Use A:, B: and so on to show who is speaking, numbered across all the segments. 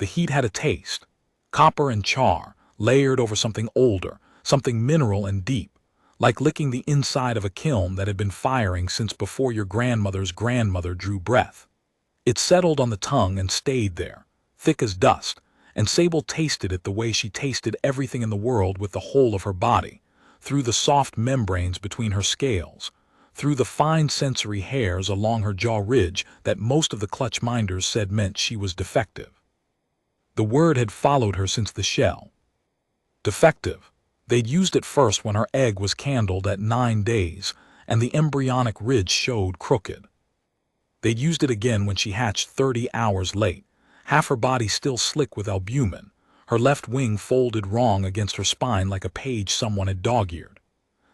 A: The heat had a taste. Copper and char, layered over something older, something mineral and deep, like licking the inside of a kiln that had been firing since before your grandmother's grandmother drew breath. It settled on the tongue and stayed there, thick as dust, and Sable tasted it the way she tasted everything in the world with the whole of her body, through the soft membranes between her scales, through the fine sensory hairs along her jaw ridge that most of the clutch minders said meant she was defective. The word had followed her since the shell. Defective. They'd used it first when her egg was candled at 9 days, and the embryonic ridge showed crooked. They'd used it again when she hatched 30 hours late, half her body still slick with albumin, her left wing folded wrong against her spine like a page someone had dog-eared.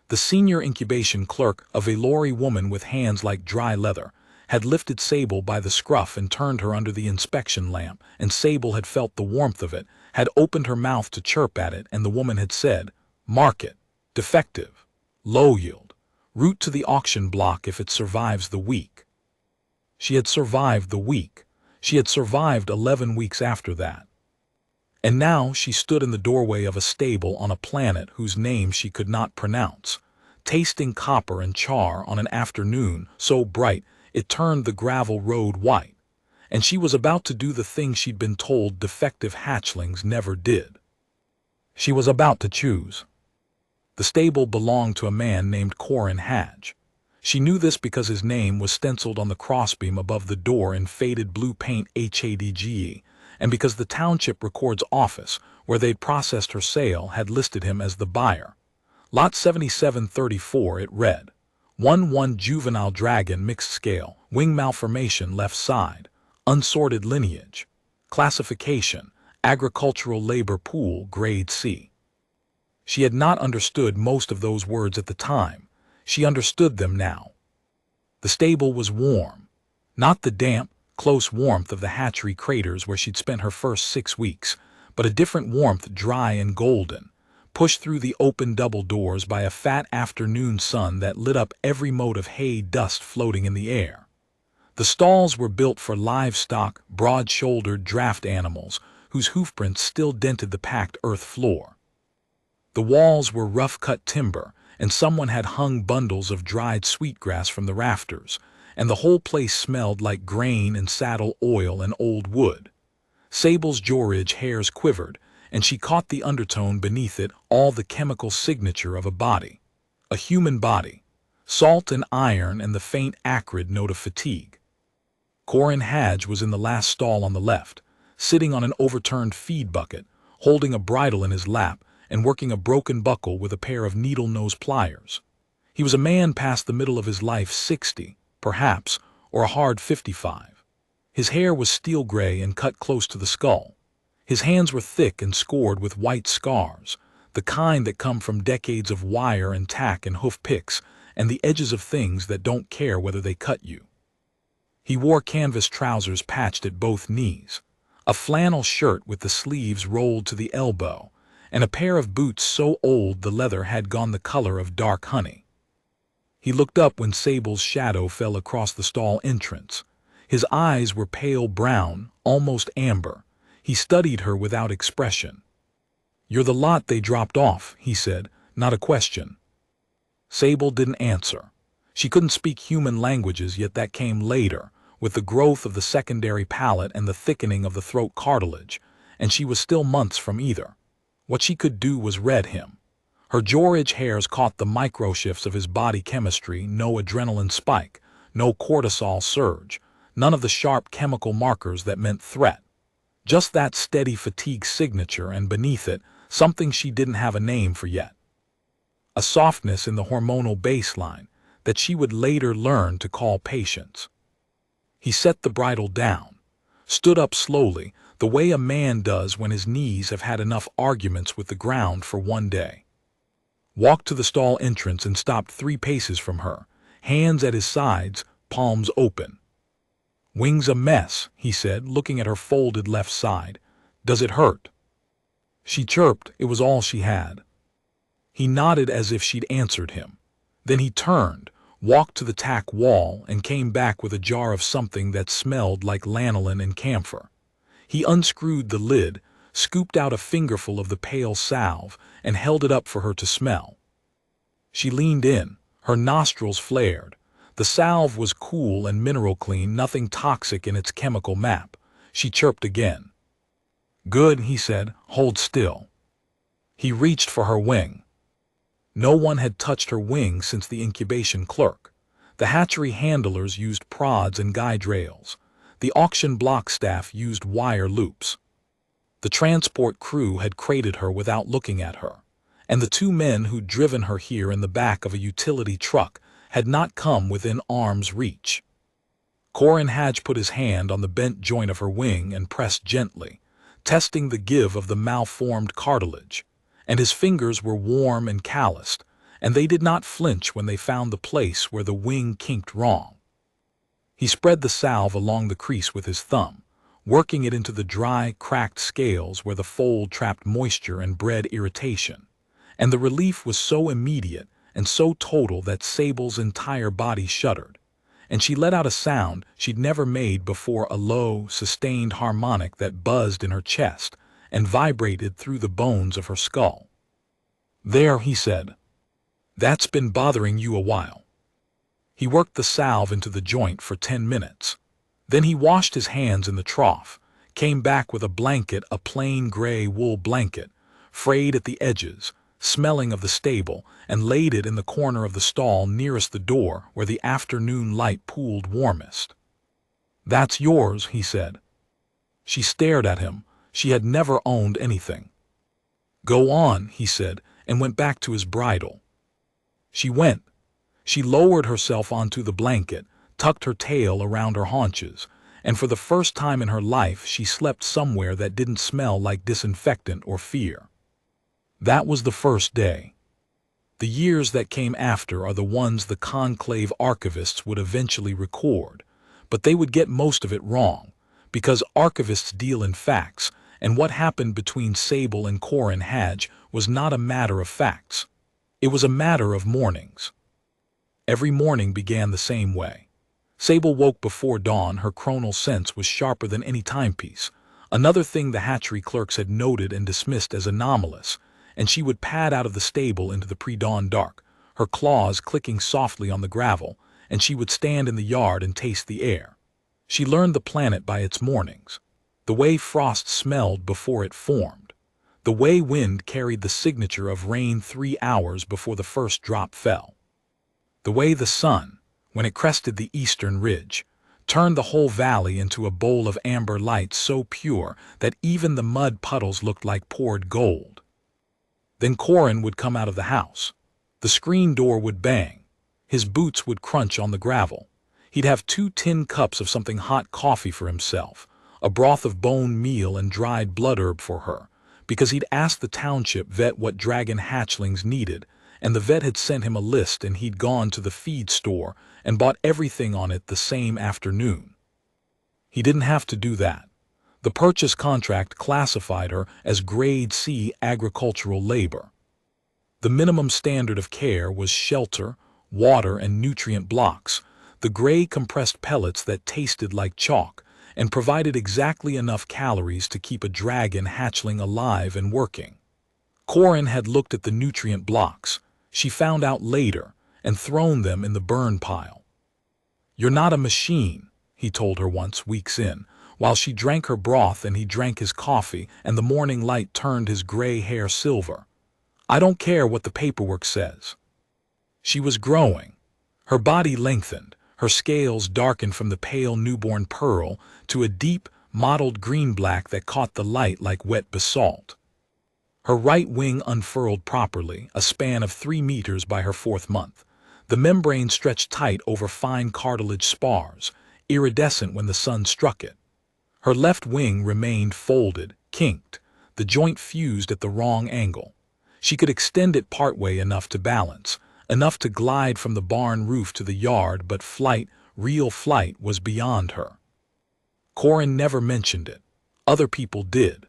A: The senior incubation clerk, a velour woman with hands like dry leather, had lifted Sable by the scruff and turned her under the inspection lamp, and Sable had felt the warmth of it, had opened her mouth to chirp at it, and the woman had said, "Market, defective, low yield, route to the auction block if it survives the week." She had survived the week. She had survived 11 weeks after that. And now she stood in the doorway of a stable on a planet whose name she could not pronounce, tasting copper and char on an afternoon so bright it turned the gravel road white, and she was about to do the thing she'd been told defective hatchlings never did. She was about to choose. The stable belonged to a man named Corin Hadge. She knew this because his name was stenciled on the crossbeam above the door in faded blue paint HADGE, and because the township records office, where they'd processed her sale, had listed him as the buyer. Lot 7734, it read. 1-1 juvenile dragon mixed scale, wing malformation left side, unsorted lineage. Classification, agricultural labor pool grade C. She had not understood most of those words at the time. She understood them now. The stable was warm. Not the damp, close warmth of the hatchery craters where she'd spent her first 6 weeks, but a different warmth, dry and golden, pushed through the open double doors by a fat afternoon sun that lit up every mote of hay dust floating in the air. The stalls were built for livestock, broad-shouldered draft animals whose hoofprints still dented the packed earth floor. The walls were rough-cut timber, and someone had hung bundles of dried sweetgrass from the rafters, and the whole place smelled like grain and saddle oil and old wood. Sable's jaw-ridge hairs quivered, and she caught the undertone beneath it, all the chemical signature of a body. A human body. Salt and iron and the faint acrid note of fatigue. Corin Hadge was in the last stall on the left, sitting on an overturned feed bucket, holding a bridle in his lap, and working a broken buckle with a pair of needle-nose pliers. He was a man past the middle of his life, 60, perhaps, or a hard 55. His hair was steel gray and cut close to the skull. His hands were thick and scored with white scars, the kind that come from decades of wire and tack and hoof picks, and the edges of things that don't care whether they cut you. He wore canvas trousers patched at both knees, a flannel shirt with the sleeves rolled to the elbow, and a pair of boots so old the leather had gone the color of dark honey. He looked up when Sable's shadow fell across the stall entrance. His eyes were pale brown, almost amber. He studied her without expression. "You're the lot they dropped off," he said, not a question. Sable didn't answer. She couldn't speak human languages, yet that came later, with the growth of the secondary palate and the thickening of the throat cartilage, and she was still months from either. What she could do was read him. Her jaw-ridge hairs caught the micro-shifts of his body chemistry, no adrenaline spike, no cortisol surge, none of the sharp chemical markers that meant threat. Just that steady fatigue signature, and beneath it, something she didn't have a name for yet. A softness in the hormonal baseline that she would later learn to call patience. He set the bridle down, stood up slowly, the way a man does when his knees have had enough arguments with the ground for one day. Walked to the stall entrance and stopped 3 paces from her, hands at his sides, palms open. "Wing's a mess," he said, looking at her folded left side. "Does it hurt?" She chirped. It was all she had. He nodded as if she'd answered him. Then he turned, walked to the tack wall, and came back with a jar of something that smelled like lanolin and camphor. He unscrewed the lid, scooped out a fingerful of the pale salve, and held it up for her to smell. She leaned in, her nostrils flared. The salve was cool and mineral clean, nothing toxic in its chemical map. She chirped again. "Good," he said. "Hold still." He reached for her wing. No one had touched her wing since the incubation clerk. The hatchery handlers used prods and guide rails. The auction block staff used wire loops. The transport crew had crated her without looking at her, and the two men who'd driven her here in the back of a utility truck had not come within arm's reach. Corin Hadge put his hand on the bent joint of her wing and pressed gently, testing the give of the malformed cartilage, and his fingers were warm and calloused, and they did not flinch when they found the place where the wing kinked wrong. He spread the salve along the crease with his thumb, working it into the dry, cracked scales where the fold trapped moisture and bred irritation, and the relief was so immediate and so total that Sable's entire body shuddered, and she let out a sound she'd never made before, a low, sustained harmonic that buzzed in her chest and vibrated through the bones of her skull. "There," he said. "That's been bothering you a while." He worked the salve into the joint for 10 minutes. Then he washed his hands in the trough, came back with a blanket, a plain gray wool blanket, frayed at the edges, smelling of the stable, and laid it in the corner of the stall nearest the door where the afternoon light pooled warmest. "That's yours," he said. She stared at him. She had never owned anything. "Go on," he said, and went back to his bridle. She went. She lowered herself onto the blanket, tucked her tail around her haunches, and for the first time in her life she slept somewhere that didn't smell like disinfectant or fear. That was the first day. The years that came after are the ones the Conclave archivists would eventually record, but they would get most of it wrong, because archivists deal in facts, and what happened between Sable and Corin Hadge was not a matter of facts. It was a matter of mornings. Every morning began the same way. Sable woke before dawn. Her chronal sense was sharper than any timepiece, another thing the hatchery clerks had noted and dismissed as anomalous, and she would pad out of the stable into the pre-dawn dark, her claws clicking softly on the gravel, and she would stand in the yard and taste the air. She learned the planet by its mornings, the way frost smelled before it formed, the way wind carried the signature of rain 3 hours before the first drop fell, the way the sun, when it crested the eastern ridge, turned the whole valley into a bowl of amber light so pure that even the mud puddles looked like poured gold. Then Corin would come out of the house. The screen door would bang. His boots would crunch on the gravel. He'd have 2 tin cups of something hot coffee for himself, a broth of bone meal and dried blood herb for her, because he'd asked the township vet what dragon hatchlings needed, and the vet had sent him a list, and he'd gone to the feed store and bought everything on it the same afternoon. He didn't have to do that. The purchase contract classified her as Grade C agricultural labor. The minimum standard of care was shelter, water, and nutrient blocks, the gray compressed pellets that tasted like chalk and provided exactly enough calories to keep a dragon hatchling alive and working. Corin had looked at the nutrient blocks, she found out later, and thrown them in the burn pile. "You're not a machine," he told her once, weeks in, while she drank her broth and he drank his coffee and the morning light turned his gray hair silver. "I don't care what the paperwork says." She was growing. Her body lengthened, her scales darkened from the pale newborn pearl to a deep, mottled green-black that caught the light like wet basalt. Her right wing unfurled properly, a span of 3 meters by her 4th month. The membrane stretched tight over fine cartilage spars, iridescent when the sun struck it. Her left wing remained folded, kinked, the joint fused at the wrong angle. She could extend it partway enough to balance, enough to glide from the barn roof to the yard, but flight, real flight, was beyond her. Corin never mentioned it. Other people did.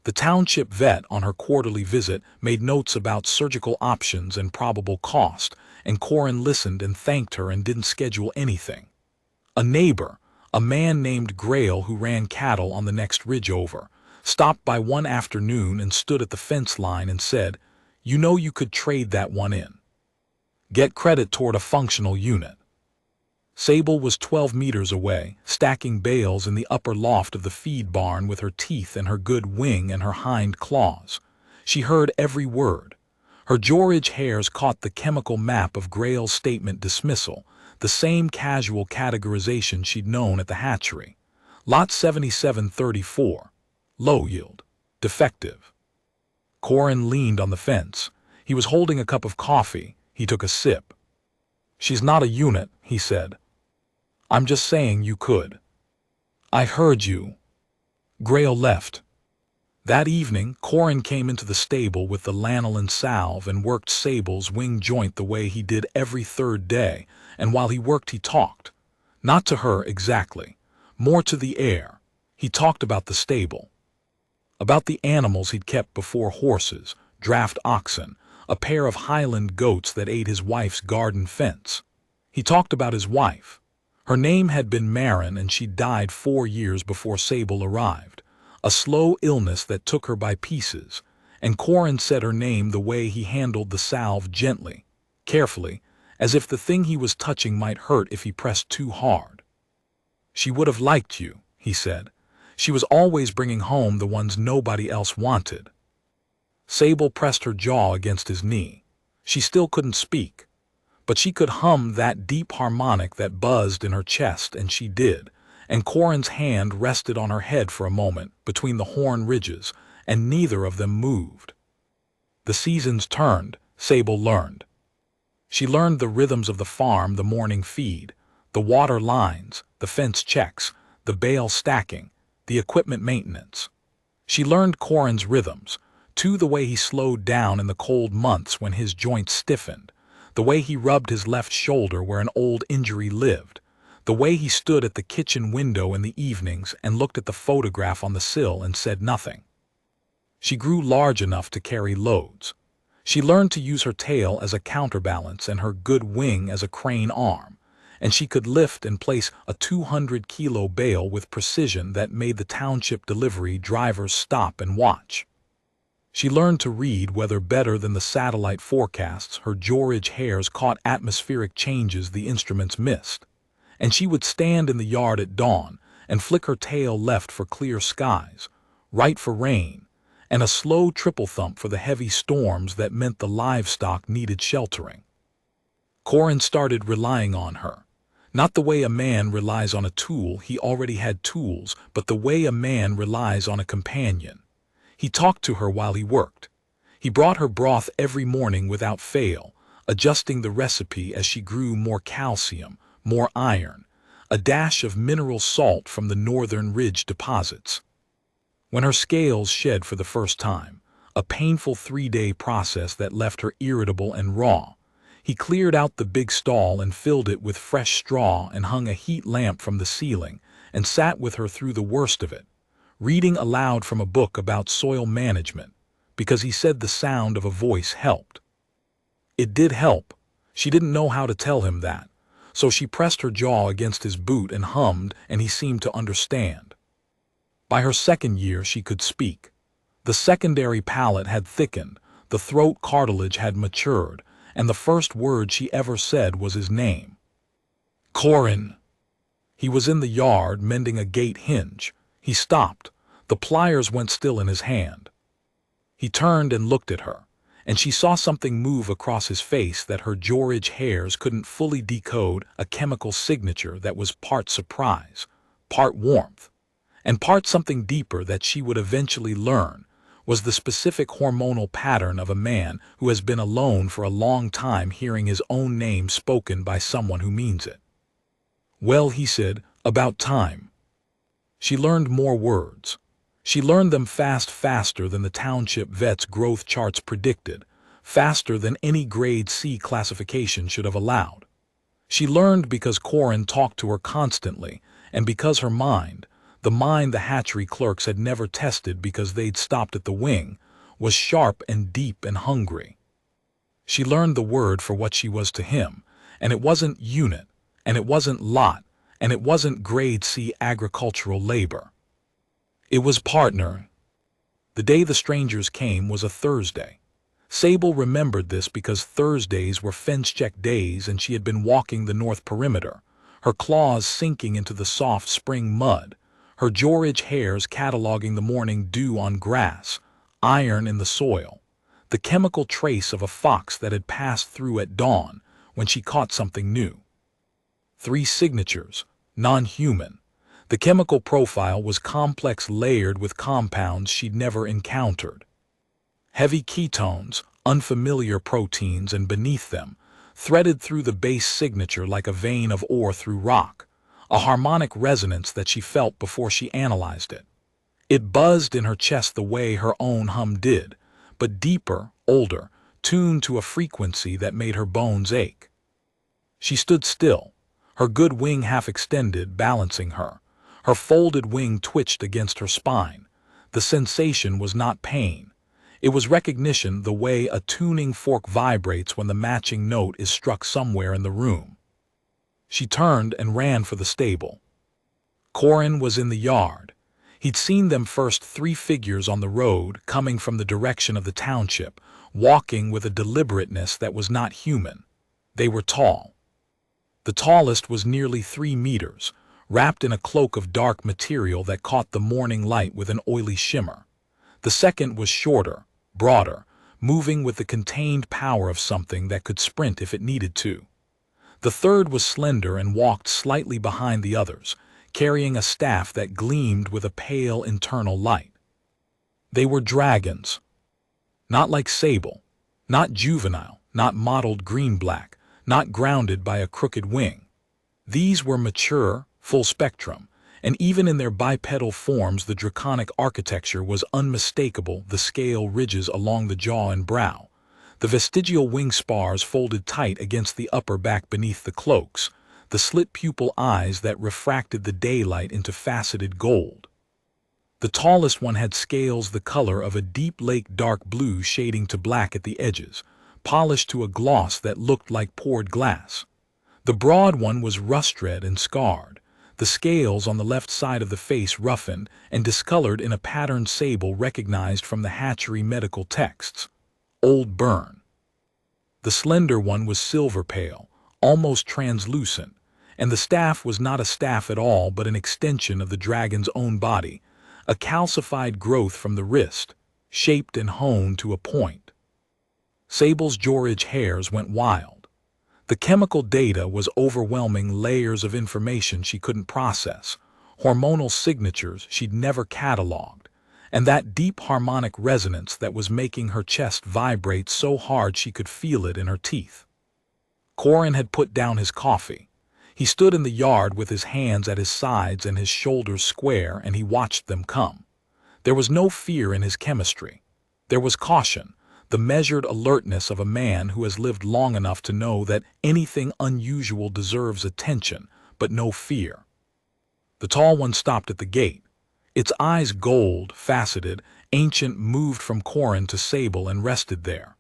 A: The township vet on her quarterly visit made notes about surgical options and probable cost, and Corin listened and thanked her and didn't schedule anything. A neighbor, A man named Grail who ran cattle on the next ridge over, stopped by one afternoon and stood at the fence line and said, "You know you could trade that one in. Get credit toward a functional unit." Sable was 12 meters away, stacking bales in the upper loft of the feed barn with her teeth and her good wing and her hind claws. She heard every word. Her George hairs caught the chemical map of Grail's statement dismissal, the same casual categorization she'd known at the hatchery. Lot 7734. Low yield. Defective. Corin leaned on the fence. He was holding a cup of coffee. He took a sip. "She's not a unit," he said. "I'm just saying you could." "I heard you." Grail left. That evening, Corin came into the stable with the lanolin salve and worked Sable's wing joint the way he did every third day, and while he worked he talked. Not to her exactly, more to the air. He talked about the stable. About the animals he'd kept before: horses, draft oxen, a pair of Highland goats that ate his wife's garden fence. He talked about his wife. Her name had been Marin, and she died 4 years before Sable arrived. A slow illness that took her by pieces, and Corin said her name the way he handled the salve, gently, carefully, as if the thing he was touching might hurt if he pressed too hard. "She would have liked you," he said. "She was always bringing home the ones nobody else wanted." Sable pressed her jaw against his knee. She still couldn't speak, but she could hum that deep harmonic that buzzed in her chest, and she did, and Corin's hand rested on her head for a moment between the horn ridges, and neither of them moved. The seasons turned, Sable learned. She learned the rhythms of the farm: the morning feed, the water lines, the fence checks, the bale stacking, the equipment maintenance. She learned Corin's rhythms, too: the way he slowed down in the cold months when his joints stiffened, the way he rubbed his left shoulder where an old injury lived, the way he stood at the kitchen window in the evenings and looked at the photograph on the sill and said nothing. She grew large enough to carry loads. She learned to use her tail as a counterbalance and her good wing as a crane arm, and she could lift and place a 200-kilo bale with precision that made the township delivery drivers stop and watch. She learned to read weather better than the satellite forecasts. Her George hairs caught atmospheric changes the instruments missed, and she would stand in the yard at dawn and flick her tail left for clear skies, right for rain, and a slow triple thump for the heavy storms that meant the livestock needed sheltering. Corin started relying on her, not the way a man relies on a tool. He already had tools, but the way a man relies on a companion. He talked to her while he worked. He brought her broth every morning without fail, adjusting the recipe as she grew: more calcium, more iron, a dash of mineral salt from the northern ridge deposits. When her scales shed for the first time, a painful 3-day process that left her irritable and raw, he cleared out the big stall and filled it with fresh straw and hung a heat lamp from the ceiling and sat with her through the worst of it, reading aloud from a book about soil management, because he said the sound of a voice helped. It did help. She didn't know how to tell him that, so she pressed her jaw against his boot and hummed, and he seemed to understand. By her 2nd year she could speak. The secondary palate had thickened, the throat cartilage had matured, and the first word she ever said was his name. "Corin." He was in the yard mending a gate hinge. He stopped. The pliers went still in his hand. He turned and looked at her, and she saw something move across his face that her George hairs couldn't fully decode: a chemical signature that was part surprise, part warmth, and part something deeper that she would eventually learn was the specific hormonal pattern of a man who has been alone for a long time, hearing his own name spoken by someone who means it. "Well," he said, "about time." She learned more words. She learned them faster than the township vet's growth charts predicted, faster than any grade C classification should have allowed. She learned because Corin talked to her constantly, and because her mind, the mind the hatchery clerks had never tested because they'd stopped at the wing, was sharp and deep and hungry. She learned the word for what she was to him, and it wasn't unit, and it wasn't lot, and it wasn't grade C agricultural labor. It was partner. The day the strangers came was a Thursday. Sable remembered this because Thursdays were fence-check days and she had been walking the north perimeter, her claws sinking into the soft spring mud, her George hairs cataloging the morning dew on grass, iron in the soil, the chemical trace of a fox that had passed through at dawn when she caught something new. 3 signatures, non-human. The chemical profile was complex, layered with compounds she'd never encountered. Heavy ketones, unfamiliar proteins, and beneath them, threaded through the base signature like a vein of ore through rock, a harmonic resonance that she felt before she analyzed it. It buzzed in her chest the way her own hum did, but deeper, older, tuned to a frequency that made her bones ache. She stood still, her good wing half extended, balancing her. Her folded wing twitched against her spine. The sensation was not pain. It was recognition, the way a tuning fork vibrates when the matching note is struck somewhere in the room. She turned and ran for the stable. Corin was in the yard. He'd seen them first, 3 figures on the road, coming from the direction of the township, walking with a deliberateness that was not human. They were tall. The tallest was nearly 3 meters, wrapped in a cloak of dark material that caught the morning light with an oily shimmer. The second was shorter, broader, moving with the contained power of something that could sprint if it needed to. The third was slender and walked slightly behind the others, carrying a staff that gleamed with a pale internal light. They were dragons. Not like Sable, not juvenile, not mottled green-black, not grounded by a crooked wing. These were mature, full spectrum, and even in their bipedal forms the draconic architecture was unmistakable, the scale ridges along the jaw and brow, the vestigial wing spars folded tight against the upper back beneath the cloaks, the slit pupil eyes that refracted the daylight into faceted gold. The tallest one had scales the color of a deep lake dark blue shading to black at the edges, polished to a gloss that looked like poured glass. The broad one was rust-red and scarred, the scales on the left side of the face roughened and discolored in a pattern Sable recognized from the hatchery medical texts. Old burn. The slender one was silver pale, almost translucent, and the staff was not a staff at all but an extension of the dragon's own body, a calcified growth from the wrist, shaped and honed to a point. Sable's George hairs went wild. The chemical data was overwhelming, layers of information she couldn't process, hormonal signatures she'd never cataloged, and that deep harmonic resonance that was making her chest vibrate so hard she could feel it in her teeth. Corin had put down his coffee. He stood in the yard with his hands at his sides and his shoulders square, and he watched them come. There was no fear in his chemistry. There was caution, the measured alertness of a man who has lived long enough to know that anything unusual deserves attention, but no fear. The tall one stopped at the gate. Its eyes gold, faceted, ancient, moved from Corin to Sable and rested there.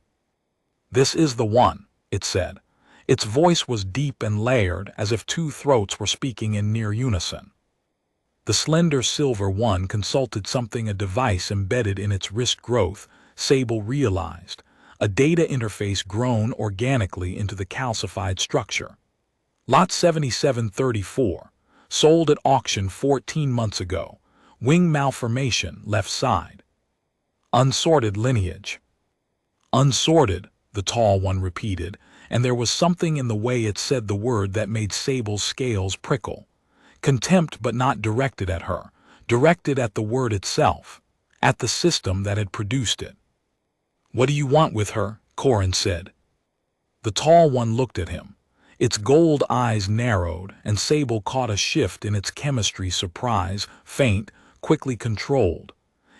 A: "This is the one," it said. Its voice was deep and layered, as if 2 throats were speaking in near unison. The slender silver one consulted something, a device embedded in its wrist growth, Sable realized, a data interface grown organically into the calcified structure. Lot 7734, sold at auction 14 months ago, wing malformation left side. Unsorted lineage. Unsorted, the tall one repeated, and there was something in the way it said the word that made Sable's scales prickle. Contempt, but not directed at her, directed at the word itself, at the system that had produced it. "What do you want with her?" Corin said. The tall one looked at him. Its gold eyes narrowed, and Sable caught a shift in its chemistry, surprise, faint, quickly controlled.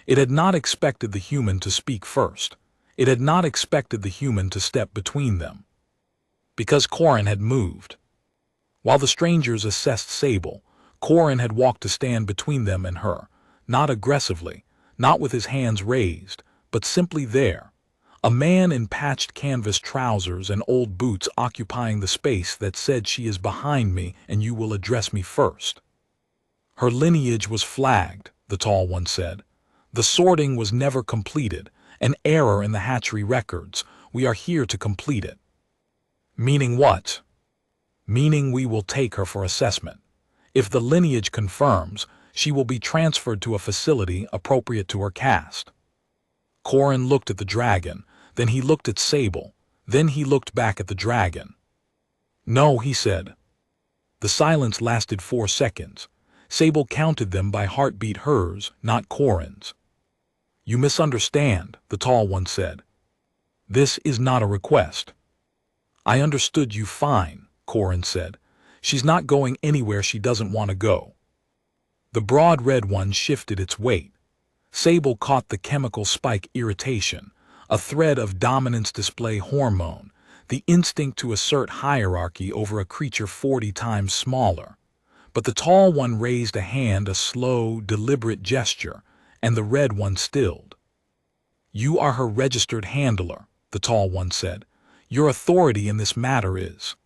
A: It had not expected the human to speak first. It had not expected the human to step between them. Because Corin had moved. While the strangers assessed Sable, Corin had walked to stand between them and her, not aggressively, not with his hands raised, but simply there, A man in patched canvas trousers and old boots occupying the space that said she is behind me and you will address me first. Her lineage was flagged, the tall one said. The sorting was never completed, an error in the hatchery records. We are here to complete it. Meaning what? Meaning we will take her for assessment. If the lineage confirms, she will be transferred to a facility appropriate to her caste. Corin looked at the dragon, then he looked at Sable, then he looked back at the dragon. No, he said. The silence lasted 4 seconds. Sable counted them by heartbeat, hers, not Corin's. You misunderstand, the tall one said. This is not a request. I understood you fine, Corin said. She's not going anywhere she doesn't want to go. The broad red one shifted its weight. Sable caught the chemical spike irritation, a thread of dominance display hormone, the instinct to assert hierarchy over a creature 40 times smaller. But the tall one raised a hand, a slow, deliberate gesture, and the red one stilled. You are her registered handler, the tall one said. Your authority in this matter is.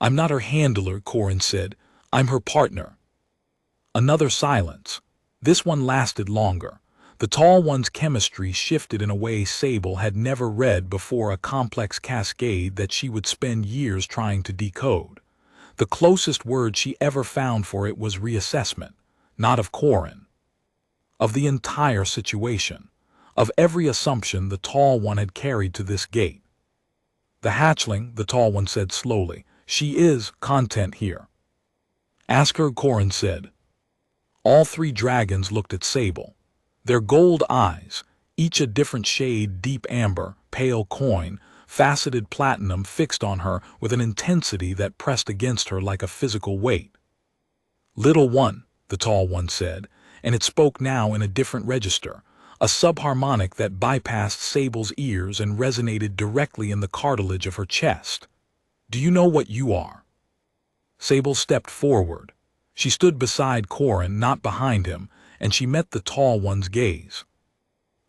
A: I'm not her handler, Corin said. I'm her partner. Another silence. This one lasted longer. The tall one's chemistry shifted in a way Sable had never read before, a complex cascade that she would spend years trying to decode. The closest word she ever found for it was reassessment, not of Corin. Of the entire situation, of every assumption the tall one had carried to this gate. The hatchling, the tall one said slowly, she is content here. Ask her, Corin said. All 3 dragons looked at Sable. Their gold eyes, each a different shade, deep amber, pale coin, faceted platinum, fixed on her with an intensity that pressed against her like a physical weight. Little one, the tall one said, and it spoke now in a different register, a subharmonic that bypassed Sable's ears and resonated directly in the cartilage of her chest. Do you know what you are? Sable stepped forward. She stood beside Corin, not behind him, and she met the tall one's gaze.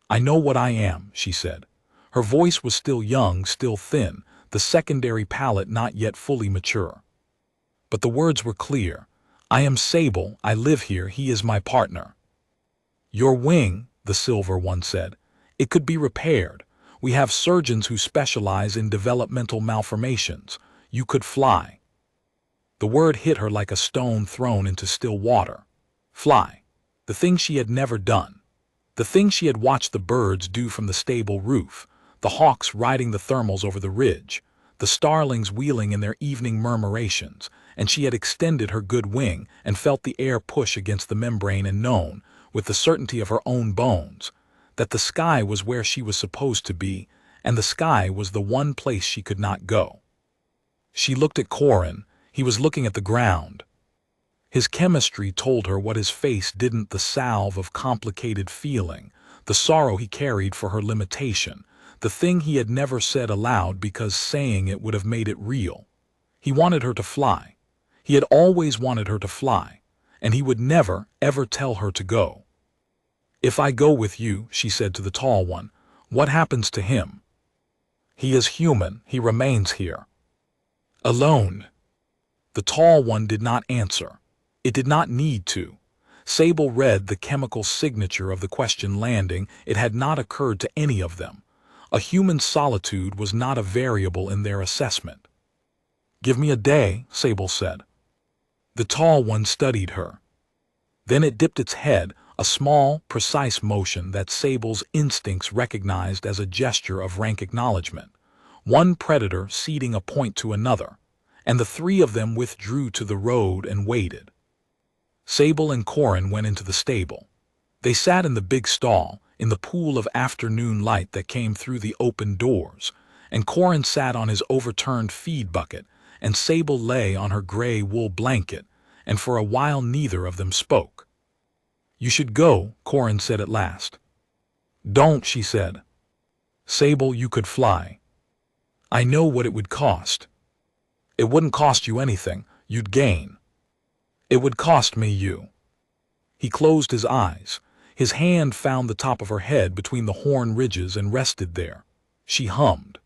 A: I know what I am, she said. Her voice was still young, still thin, the secondary palate not yet fully mature. But the words were clear. I am Sable, I live here, he is my partner. Your wing, the silver one said. It could be repaired. We have surgeons who specialize in developmental malformations. You could fly. The word hit her like a stone thrown into still water. Fly. The thing she had never done. The thing she had watched the birds do from the stable roof, the hawks riding the thermals over the ridge, the starlings wheeling in their evening murmurations, and she had extended her good wing and felt the air push against the membrane and known, with the certainty of her own bones, that the sky was where she was supposed to be, and the sky was the one place she could not go. She looked at Corin. He was looking at the ground. His chemistry told her what his face didn't, the salve of complicated feeling, the sorrow he carried for her limitation, the thing he had never said aloud because saying it would have made it real. He wanted her to fly. He had always wanted her to fly, and he would never, ever tell her to go. If I go with you, she said to the tall one, what happens to him? He is human, he remains here. Alone. The tall one did not answer. It did not need to. Sable read the chemical signature of the question landing. It had not occurred to any of them. A human solitude was not a variable in their assessment. Give me a day, Sable said. The tall one studied her. Then it dipped its head, a small, precise motion that Sable's instincts recognized as a gesture of rank acknowledgement, one predator ceding a point to another, and the 3 of them withdrew to the road and waited. Sable and Corin went into the stable. They sat in the big stall, in the pool of afternoon light that came through the open doors, and Corin sat on his overturned feed bucket, and Sable lay on her gray wool blanket, and for a while neither of them spoke. You should go, Corin said at last. Don't, she said. Sable, you could fly. I know what it would cost. It wouldn't cost you anything, you'd gain. It would cost me you. He closed his eyes. His hand found the top of her head between the horn ridges and rested there. She hummed.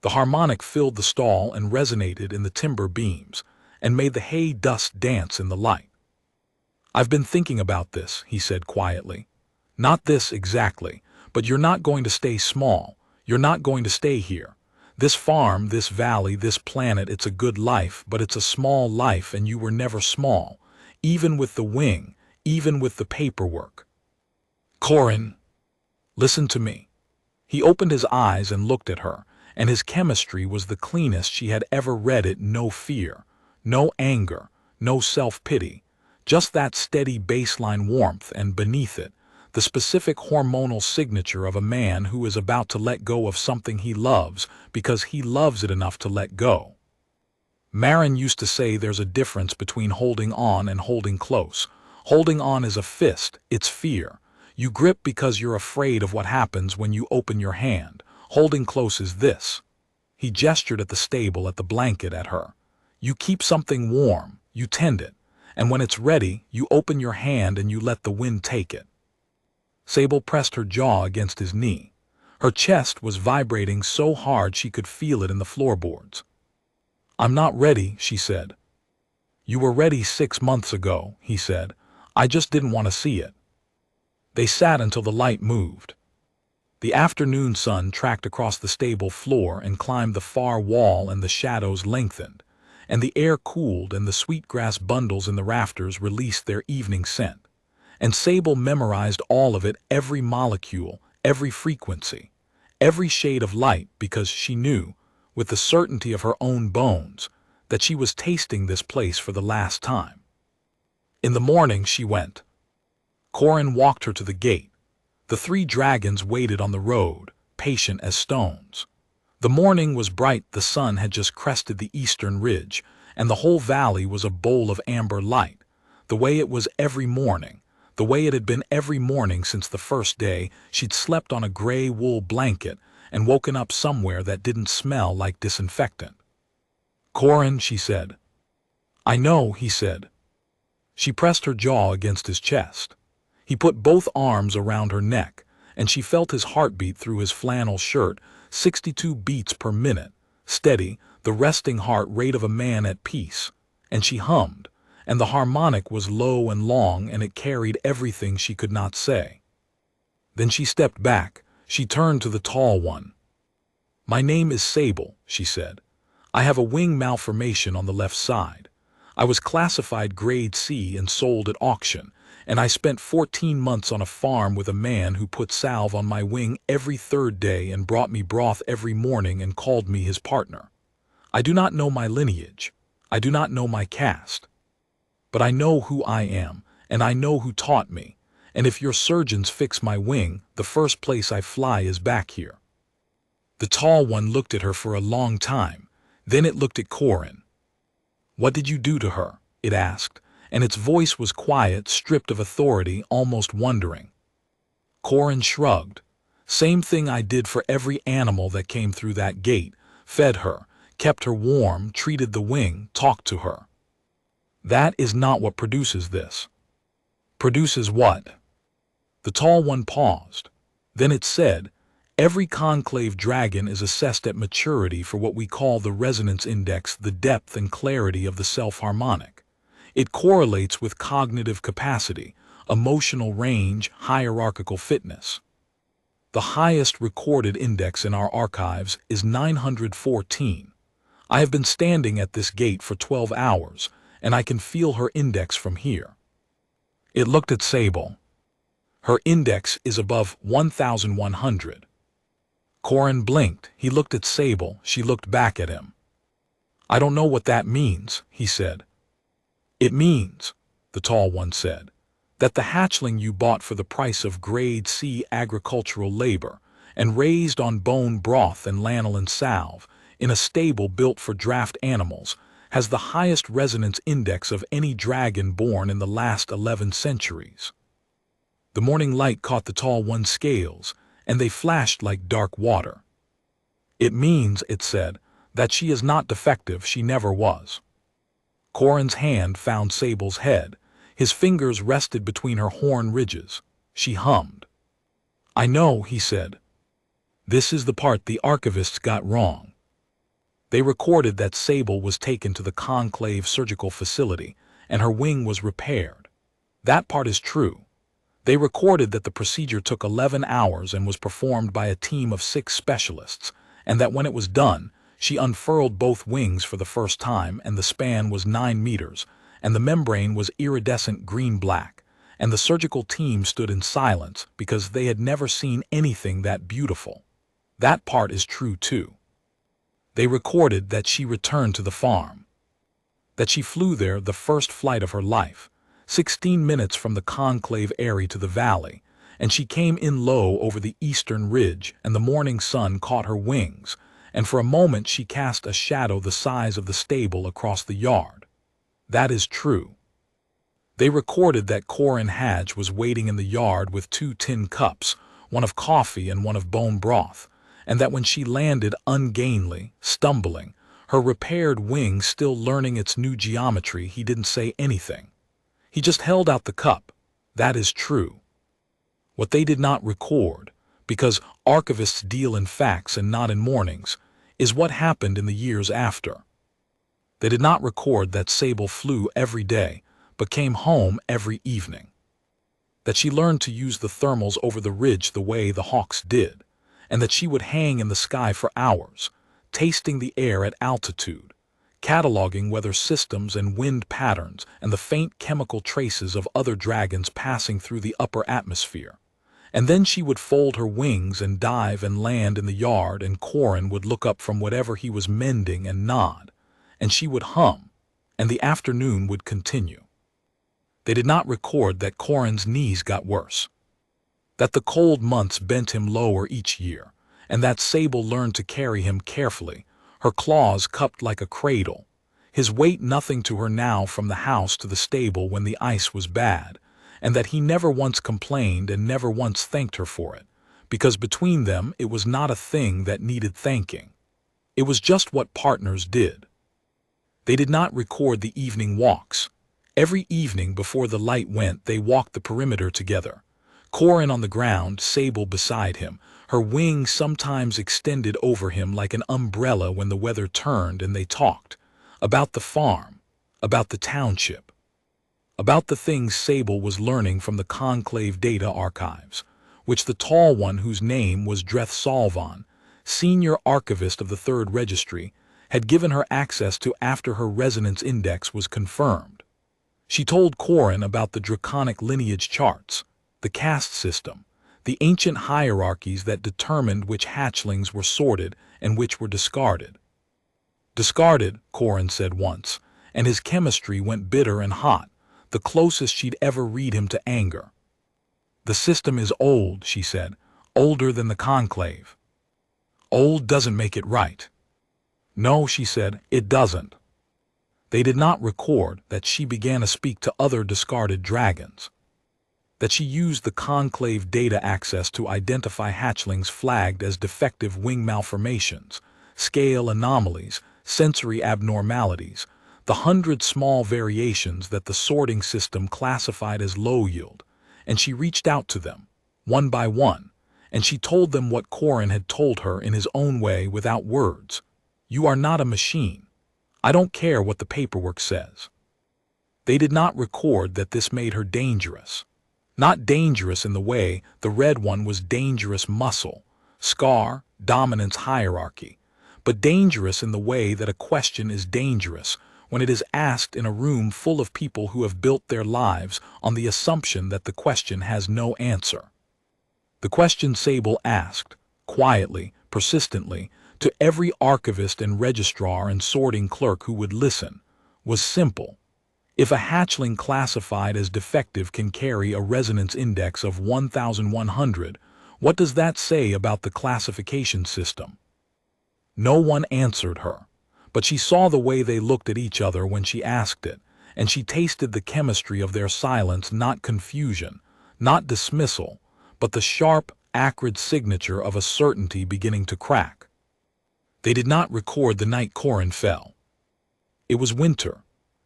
A: The harmonic filled the stall and resonated in the timber beams, and made the hay dust dance in the light. "I've been thinking about this," he said quietly. "Not this exactly, but you're not going to stay small. You're not going to stay here. This farm, this valley, this planet, it's a good life, but it's a small life, and you were never small, even with the wing, even with the paperwork. Corin, listen to me." He opened his eyes and looked at her, and his chemistry was the cleanest she had ever read it. No fear, no anger, no self-pity, just that steady baseline warmth, and beneath it, the specific hormonal signature of a man who is about to let go of something he loves because he loves it enough to let go. Marin used to say there's a difference between holding on and holding close. Holding on is a fist, it's fear. You grip because you're afraid of what happens when you open your hand. Holding close is this. He gestured at the stable, at the blanket, at her. You keep something warm, you tend it, and when it's ready, you open your hand and you let the wind take it. Sable pressed her jaw against his knee. Her chest was vibrating so hard she could feel it in the floorboards. "I'm not ready," she said. "You were ready 6 months ago," he said. "I just didn't want to see it." They sat until the light moved. The afternoon sun tracked across the stable floor and climbed the far wall, and the shadows lengthened, and the air cooled, and the sweetgrass bundles in the rafters released their evening scent. And Sable memorized all of it, every molecule, every frequency, every shade of light, because she knew, with the certainty of her own bones, that she was tasting this place for the last time. In the morning she went. Corin walked her to the gate. The 3 dragons waited on the road, patient as stones. The morning was bright, the sun had just crested the eastern ridge, and the whole valley was a bowl of amber light, the way it was every morning, the way it had been every morning since the first day she'd slept on a gray wool blanket and woken up somewhere that didn't smell like disinfectant. "Corin," she said. "I know," he said. She pressed her jaw against his chest. He put both arms around her neck, and she felt his heartbeat through his flannel shirt, 62 beats per minute, steady, the resting heart rate of a man at peace. And she hummed, and the harmonic was low and long, and it carried everything she could not say. Then she stepped back. She turned to the tall one. "My name is Sable," she said. "I have a wing malformation on the left side. I was classified grade C and sold at auction, and I spent 14 months on a farm with a man who put salve on my wing every 3rd day and brought me broth every morning and called me his partner. I do not know my lineage. I do not know my caste. But I know who I am, and I know who taught me, and if your surgeons fix my wing, the first place I fly is back here." The tall one looked at her for a long time. Then it looked at Corin. "What did you do to her?" it asked, and its voice was quiet, stripped of authority, almost wondering. Corin shrugged. "Same thing I did for every animal that came through that gate. Fed her, kept her warm, treated the wing, talked to her." "That is not what produces this." "Produces what?" The tall one paused. Then it said, "Every conclave dragon is assessed at maturity for what we call the resonance index, the depth and clarity of the self-harmonic. It correlates with cognitive capacity, emotional range, hierarchical fitness. The highest recorded index in our archives is 914. I have been standing at this gate for 12 hours, and I can feel her index from here." It looked at Sable. "Her index is above 1,100. Corin blinked. He looked at Sable. She looked back at him. "I don't know what that means," he said. "It means," the tall one said, "that the hatchling you bought for the price of grade C agricultural labor and raised on bone broth and lanolin salve in a stable built for draft animals has the highest resonance index of any dragon born in the last 11 centuries. The morning light caught the tall one's scales, and they flashed like dark water. "It means," it said, "that she is not defective. She never was." Corin's hand found Sable's head. His fingers rested between her horn ridges. She hummed. "I know," he said. This is the part the archivists got wrong. They recorded that Sable was taken to the Conclave surgical facility and her wing was repaired. That part is true. They recorded that the procedure took 11 hours and was performed by a team of 6 specialists, and that when it was done, she unfurled both wings for the first time and the span was 9 meters, and the membrane was iridescent green-black, and the surgical team stood in silence because they had never seen anything that beautiful. That part is true too. They recorded that she returned to the farm, that she flew there the first flight of her life, 16 minutes from the Conclave area to the valley, and she came in low over the eastern ridge, and the morning sun caught her wings, and for a moment she cast a shadow the size of the stable across the yard. That is true. They recorded that Corin Hadge was waiting in the yard with 2 tin cups, one of coffee and one of bone broth, and that when she landed ungainly, stumbling, her repaired wing still learning its new geometry, he didn't say anything. He just held out the cup. That is true. What they did not record, because archivists deal in facts and not in mornings, is what happened in the years after. They did not record that Sable flew every day, but came home every evening. That she learned to use the thermals over the ridge the way the hawks did, and that she would hang in the sky for hours, tasting the air at altitude, cataloging weather systems and wind patterns and the faint chemical traces of other dragons passing through the upper atmosphere. And then she would fold her wings and dive and land in the yard, and Corin would look up from whatever he was mending and nod, and she would hum, and the afternoon would continue. They did not record that Corin's knees got worse, that the cold months bent him lower each year, and that Sable learned to carry him carefully, her claws cupped like a cradle, his weight nothing to her now from the house to the stable when the ice was bad, and that he never once complained and never once thanked her for it, because between them it was not a thing that needed thanking. It was just what partners did. They did not record the evening walks. Every evening before the light went they walked the perimeter together, Corin on the ground, Sable beside him, her wings sometimes extended over him like an umbrella when the weather turned, and they talked about the farm, about the township, about the things Sable was learning from the Conclave data archives, which the tall one whose name was Salve, senior archivist of the 3rd Registry, had given her access to after her resonance index was confirmed. She told Corin about the draconic lineage charts, the caste system, the ancient hierarchies that determined which hatchlings were sorted and which were discarded. Discarded, Corin said once, and his chemistry went bitter and hot, the closest she'd ever read him to anger. The system is old, she said, older than the Conclave. Old doesn't make it right. No, she said, it doesn't. They did not record that she began to speak to other discarded dragons, that she used the Conclave data access to identify hatchlings flagged as defective wing malformations, scale anomalies, sensory abnormalities, the 100 small variations that the sorting system classified as low yield, and she reached out to them, one by one, and she told them what Corin had told her in his own way without words. You are not a machine. I don't care what the paperwork says. They did not record that this made her dangerous. Not dangerous in the way the red one was dangerous muscle, scar, dominance hierarchy, but dangerous in the way that a question is dangerous when it is asked in a room full of people who have built their lives on the assumption that the question has no answer. The question Sable asked, quietly, persistently, to every archivist and registrar and sorting clerk who would listen, was simple. If a hatchling classified as defective can carry a resonance index of 1,100, what does that say about the classification system? No one answered her, but she saw the way they looked at each other when she asked it, and she tasted the chemistry of their silence, not confusion, not dismissal, but the sharp, acrid signature of a certainty beginning to crack. They did not record the night Corin fell. It was winter.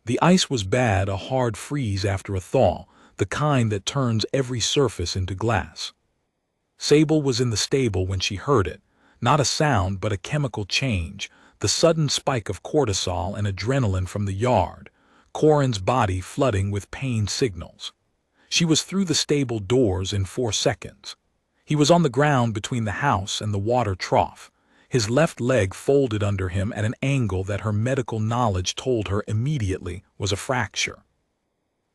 A: The ice was bad, a hard freeze after a thaw, the kind that turns every surface into glass. Sable was in the stable when she heard it, Not a sound, but a chemical change, the sudden spike of cortisol and adrenaline from the yard, Corin's body flooding with pain signals. She was through the stable doors in 4 seconds. He was on the ground between the house and the water trough, his left leg folded under him at an angle that her medical knowledge told her immediately was a fracture.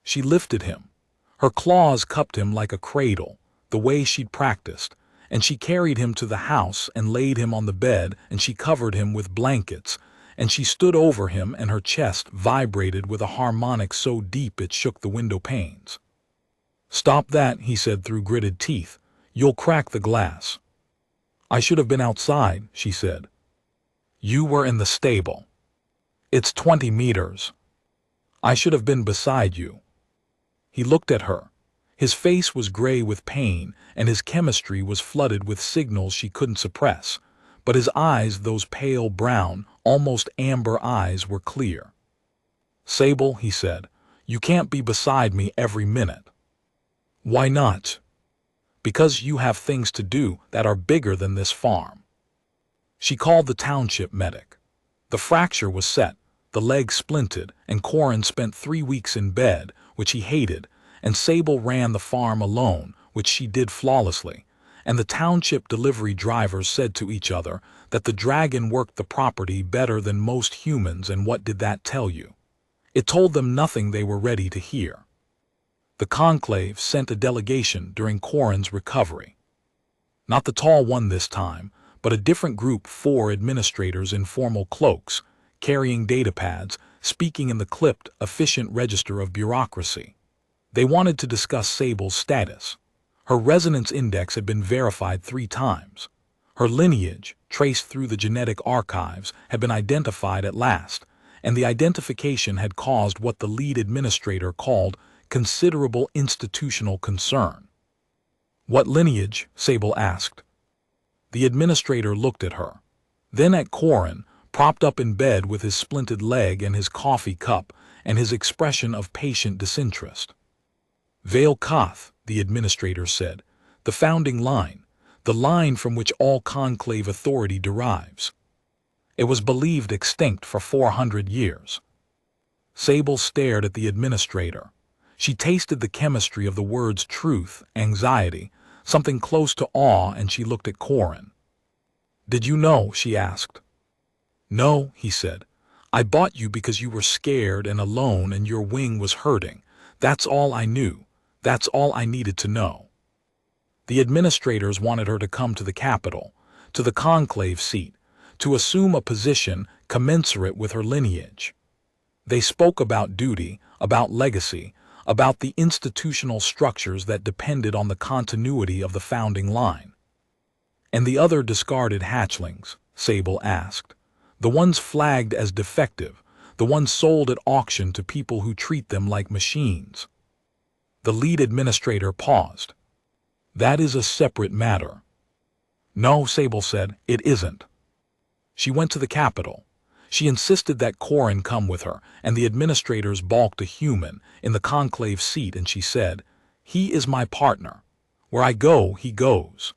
A: She lifted him. Her claws cupped him like a cradle, the way she'd practiced, and she carried him to the house and laid him on the bed, and she covered him with blankets, and she stood over him, and her chest vibrated with a harmonic so deep it shook the window panes. "Stop that," he said through gritted teeth. "You'll crack the glass." "I should have been outside," she said. "You were in the stable. It's 20 meters. I should have been beside you." He looked at her. His face was gray with pain, and his chemistry was flooded with signals she couldn't suppress, but his eyes, those pale brown, almost amber eyes, were clear. "Sable," he said, "you can't be beside me every minute." "Why not?" "Because you have things to do that are bigger than this farm." She called the township medic. The fracture was set, the leg splinted, and Corin spent 3 weeks in bed, which he hated, and Sable ran the farm alone, which she did flawlessly, and the township delivery drivers said to each other that the dragon worked the property better than most humans, and what did that tell you? It told them nothing they were ready to hear. The Conclave sent a delegation during Corin's recovery. Not the tall one this time, but a different group, 4 administrators in formal cloaks, carrying datapads, speaking in the clipped, efficient register of bureaucracy. They wanted to discuss Sable's status. Her resonance index had been verified 3 times. Her lineage, traced through the genetic archives, had been identified at last, and the identification had caused what the lead administrator called considerable institutional concern. "What lineage?" Sable asked. The administrator looked at her, then at Corin, propped up in bed with his splinted leg and his coffee cup and his expression of patient disinterest. "Vale Koth," the administrator said, "the founding line, the line from which all Conclave authority derives. It was believed extinct for 400 years. Sable stared at the administrator. She tasted the chemistry of the words truth, anxiety, something close to awe, and she looked at Corin. "Did you know?" she asked. "No," he said. "I bought you because you were scared and alone and your wing was hurting. That's all I knew. That's all I needed to know." The administrators wanted her to come to the capital, to the Conclave seat, to assume a position commensurate with her lineage. They spoke about duty, about legacy, about the institutional structures that depended on the continuity of the founding line. "And the other discarded hatchlings?" Sable asked. "The ones flagged as defective, the ones sold at auction to people who treat them like machines?" The lead administrator paused. "That is a separate matter." "No," Sable said, "it isn't." She went to the capital. She insisted that Corin come with her, and the administrators balked a human in the Conclave seat, and she said, "He is my partner. Where I go, he goes."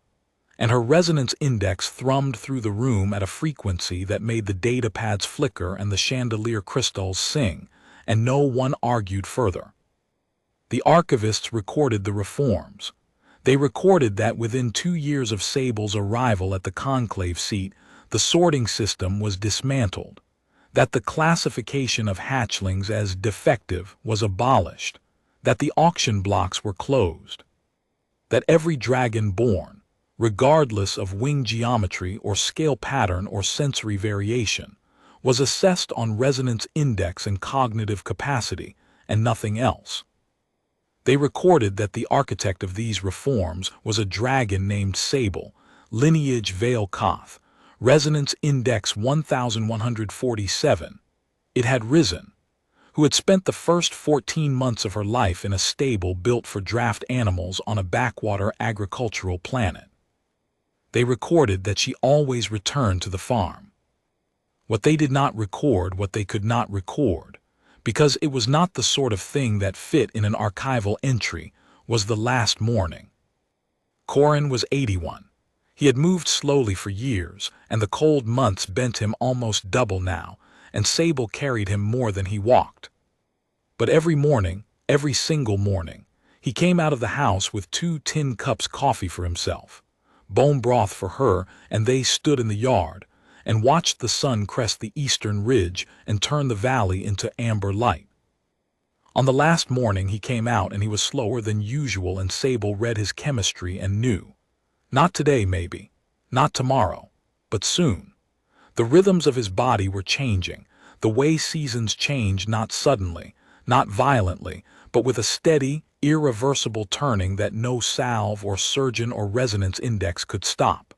A: And her resonance index thrummed through the room at a frequency that made the data pads flicker and the chandelier crystals sing, and no one argued further. The archivists recorded the reforms. They recorded that within 2 years of Sable's arrival at the Conclave seat, the sorting system was dismantled, that the classification of hatchlings as defective was abolished, that the auction blocks were closed, that every dragon born, regardless of wing geometry or scale pattern or sensory variation, was assessed on resonance index and cognitive capacity, and nothing else. They recorded that the architect of these reforms was a dragon named Sable, lineage Vale Koth, resonance index 1147. It had risen, who had spent the first 14 months of her life in a stable built for draft animals on a backwater agricultural planet. They recorded that she always returned to the farm. What they did not record, what they could not record, because it was not the sort of thing that fit in an archival entry, was the last morning. Corin was 81. He had moved slowly for years, and the cold months bent him almost double now, and Sable carried him more than he walked. But every morning, every single morning, he came out of the house with 2 tin cups coffee for himself, bone broth for her, and they stood in the yard and watched the sun crest the eastern ridge and turn the valley into amber light. On the last morning he came out and he was slower than usual, and Sable read his chemistry and knew. Not today maybe, not tomorrow, but soon. The rhythms of his body were changing, the way seasons change, not suddenly, not violently, but with a steady, irreversible turning that no salve or surgeon or resonance index could stop.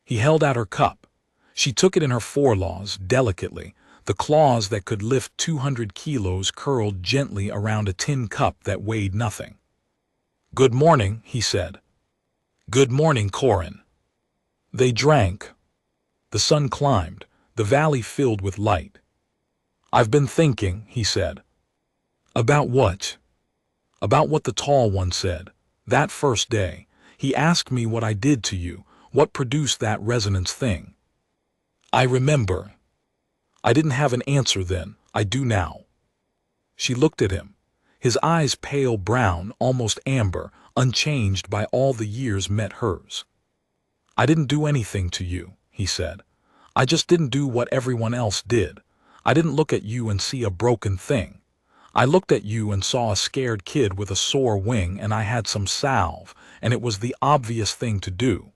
A: He held out her cup. She took it in her forelaws, delicately, the claws that could lift 200 kilos curled gently around a tin cup that weighed nothing. "Good morning," he said. "Good morning, Corin." They drank. The sun climbed, the valley filled with light. "I've been thinking," he said. "About what?" "About what the tall one said. That first day. He asked me what I did to you, what produced that resonance thing." "I remember." "I didn't have an answer then. I do now." She looked at him. His eyes pale brown, almost amber, unchanged by all the years met hers. "I didn't do anything to you," he said. "I just didn't do what everyone else did. I didn't look at you and see a broken thing. I looked at you and saw a scared kid with a sore wing, and I had some salve, and it was the obvious thing to do."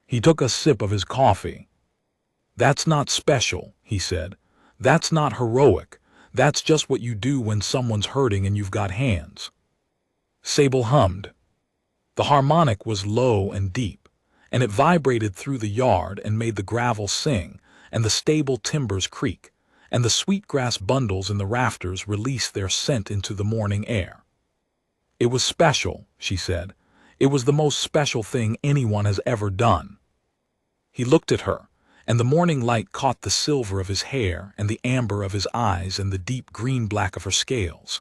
A: He took a sip of his coffee. "That's not special," he said. "That's not heroic. That's just what you do when someone's hurting and you've got hands." Sable hummed. The harmonic was low and deep, and it vibrated through the yard and made the gravel sing, and the stable timbers creak, and the sweetgrass bundles in the rafters release their scent into the morning air. "It was special," she said. "It was the most special thing anyone has ever done." He looked at her, and the morning light caught the silver of his hair and the amber of his eyes and the deep green-black of her scales,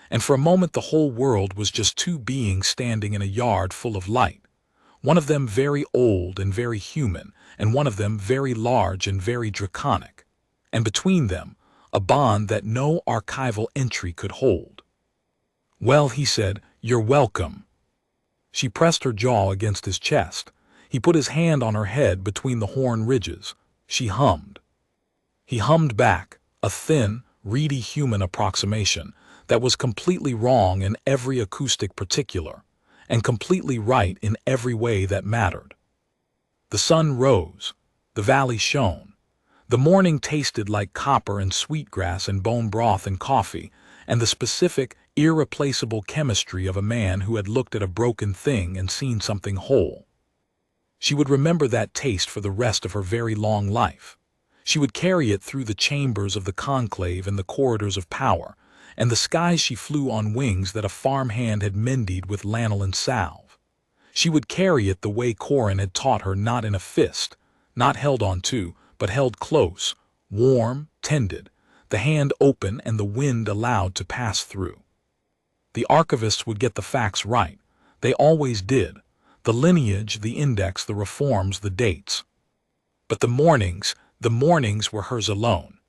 A: and for a moment the whole world was just 2 beings standing in a yard full of light, one of them very old and very human, and one of them very large and very draconic, and between them a bond that no archival entry could hold. "Well," he said, "you're welcome." She pressed her jaw against his chest. He put his hand on her head between the horn ridges. She hummed. He hummed back, a thin, reedy human approximation that was completely wrong in every acoustic particular, and completely right in every way that mattered. The sun rose. The valley shone. The morning tasted like copper and sweetgrass and bone broth and coffee, and the specific, irreplaceable chemistry of a man who had looked at a broken thing and seen something whole. She would remember that taste for the rest of her very long life. She would carry it through the chambers of the Conclave and the corridors of power, and the skies she flew on wings that a farmhand had mended with lanolin salve. She would carry it the way Corin had taught her, not in a fist, not held on to, but held close, warm, tended, the hand open and the wind allowed to pass through. The archivists would get the facts right. They always did. The lineage, the index, the reforms, the dates. But the mornings were hers alone.